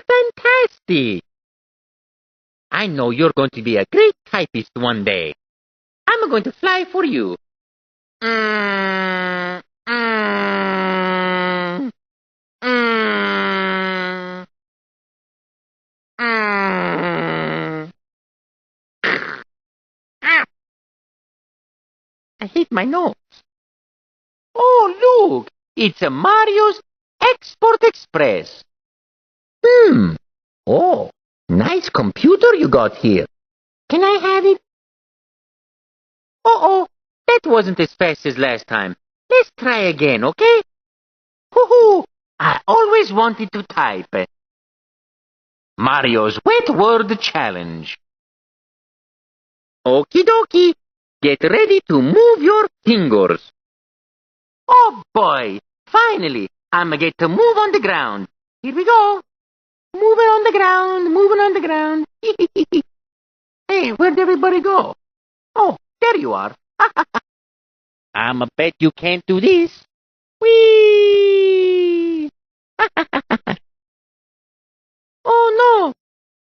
fantastic! I know you're going to be a great typist one day. I'm going to fly for you. Mm, mm, mm, mm. Ah, I hit my nose. Oh, look! It's a Mario's Export Express. Oh, nice computer you got here. Can I have it? Uh-oh, that wasn't as fast as last time. Let's try again, okay? Hoo-hoo! I always wanted to type. Mario's Wet Word Challenge. Okie dokie. Get ready to move your fingers. Oh boy! Finally, I'm gonna get to move on the ground. Here we go. Moving on the ground, moving on the ground. Hey, where'd everybody go? Oh, there you are. I'm a bet you can't do this. Whee! Oh no!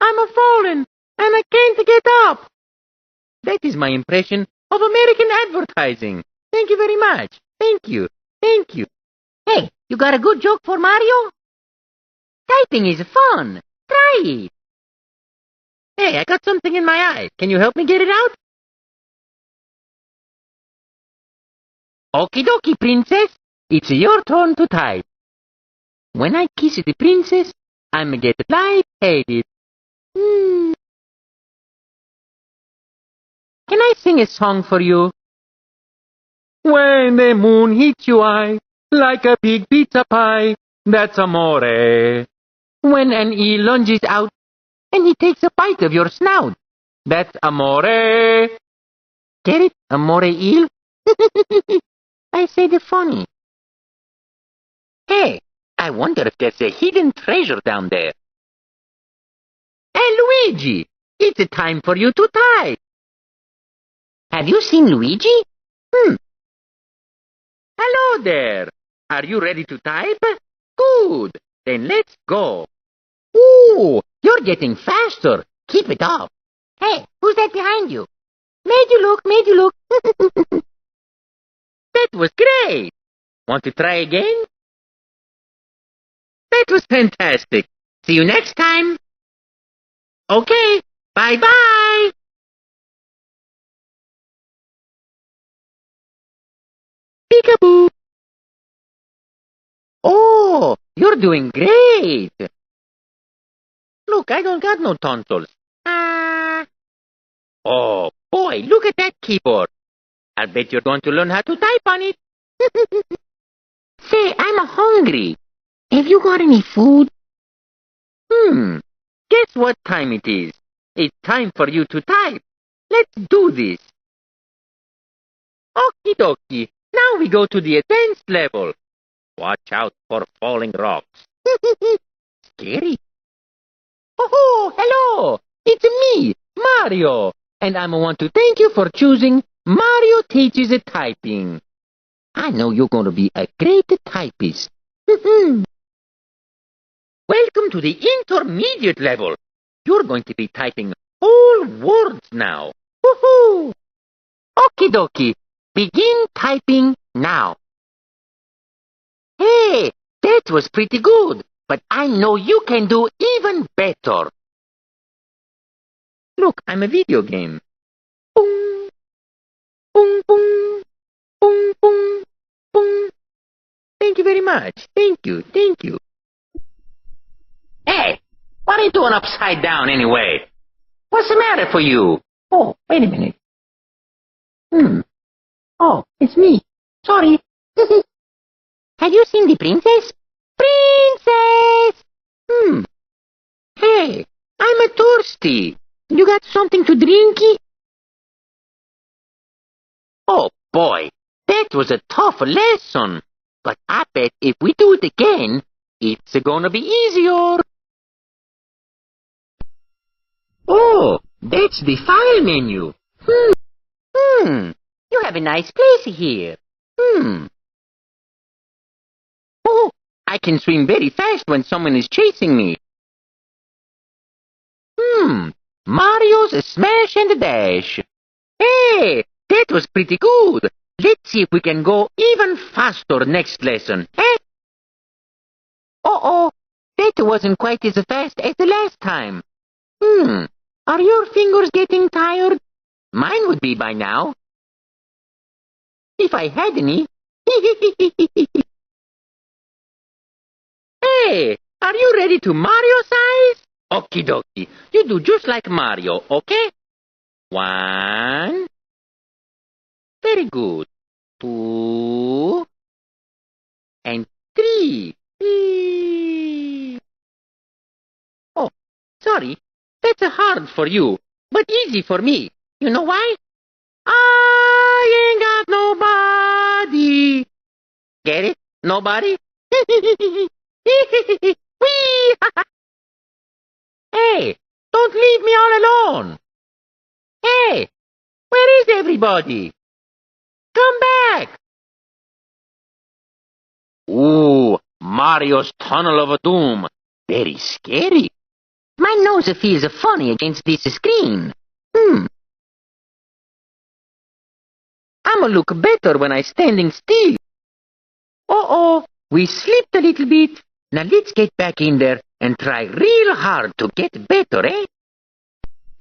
I'm a fallen, and I can't get up. That is my impression of American advertising. Thank you very much. Thank you. Thank you. Hey, you got a good joke for Mario? Typing is fun. Try it. Hey, I got something in my eye. Can you help me get it out? Okie dokie, princess. It's your turn to type. When I kiss the princess, I'm get light-headed. Can I sing a song for you? When the moon hits your eye, like a big pizza pie, that's amore. When an eel lunges out, and he takes a bite of your snout, that's amore. Get it? Amore eel? I said it funny. Hey, I wonder if there's a hidden treasure down there. Hey, Luigi, it's time for you to type. Have you seen Luigi? Hello there. Are you ready to type? Good. Then let's go. Ooh, you're getting faster. Keep it up. Hey, who's that behind you? Made you look, made you look. That was great. Want to try again? That was fantastic. See you next time. Okay, bye-bye. Peekaboo. Oh, you're doing great. Look, I don't got no tonsils. Oh, boy, look at that keyboard. I'll bet you're going to learn how to type on it. Say, I'm hungry. Have you got any food? Guess what time it is? It's time for you to type. Let's do this. Okie dokie. Now we go to the advanced level. Watch out for falling rocks. Scary. Oh, hello. It's me, Mario. And I want to thank you for choosing Mario Teaches Typing. I know you're going to be a great typist. Welcome to the intermediate level. You're going to be typing whole words now. Woohoo! Okie dokie. Begin typing now. Hey, that was pretty good, but I know you can do even better. Look, I'm a video game. Boom, boom, boom, boom, boom, boom. Thank you very much. Thank you, thank you. Hey, what are you doing upside down anyway? What's the matter for you? Oh, wait a minute. Oh, it's me. Sorry. Have you seen the princess? Princess! Hey, I'm a thirsty. You got something to drinky? Oh boy, that was a tough lesson. But I bet if we do it again, it's gonna be easier. Oh, that's the file menu. You have a nice place here. Oh, I can swim very fast when someone is chasing me. Mario's Smash and Dash. Hey, that was pretty good. Let's see if we can go even faster next lesson, eh? Uh-oh, that wasn't quite as fast as the last time. Are your fingers getting tired? Mine would be by now. If I had any. Hey, are you ready to Mario size? Okie dokie. You do just like Mario, okay? 1. Very good. 2. And 3. Oh, sorry. That's hard for you, but easy for me. You know why? I ain't got nobody. Get it? Nobody? Whee! Hey, don't leave me all alone. Hey, where is everybody? Come back. Ooh, Mario's Tunnel of Doom. Very scary. My nose feels funny against this screen. I'ma look better when I'm standing still. Uh-oh, we slipped a little bit. Now let's get back in there and try real hard to get better, eh?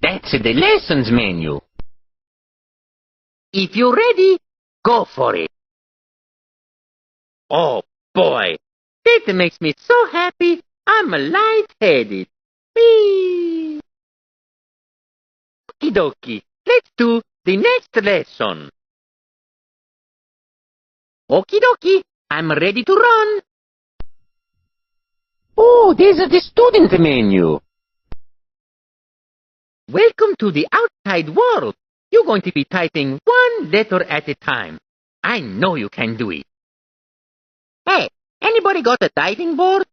That's the lessons menu. If you're ready, go for it. Oh, boy, that makes me so happy I'm lightheaded. Whee! Okie dokie, let's do the next lesson. Okie dokie, I'm ready to run. Oh, there's the student menu. Welcome to the outside world. You're going to be typing one letter at a time. I know you can do it. Hey, anybody got a diving board?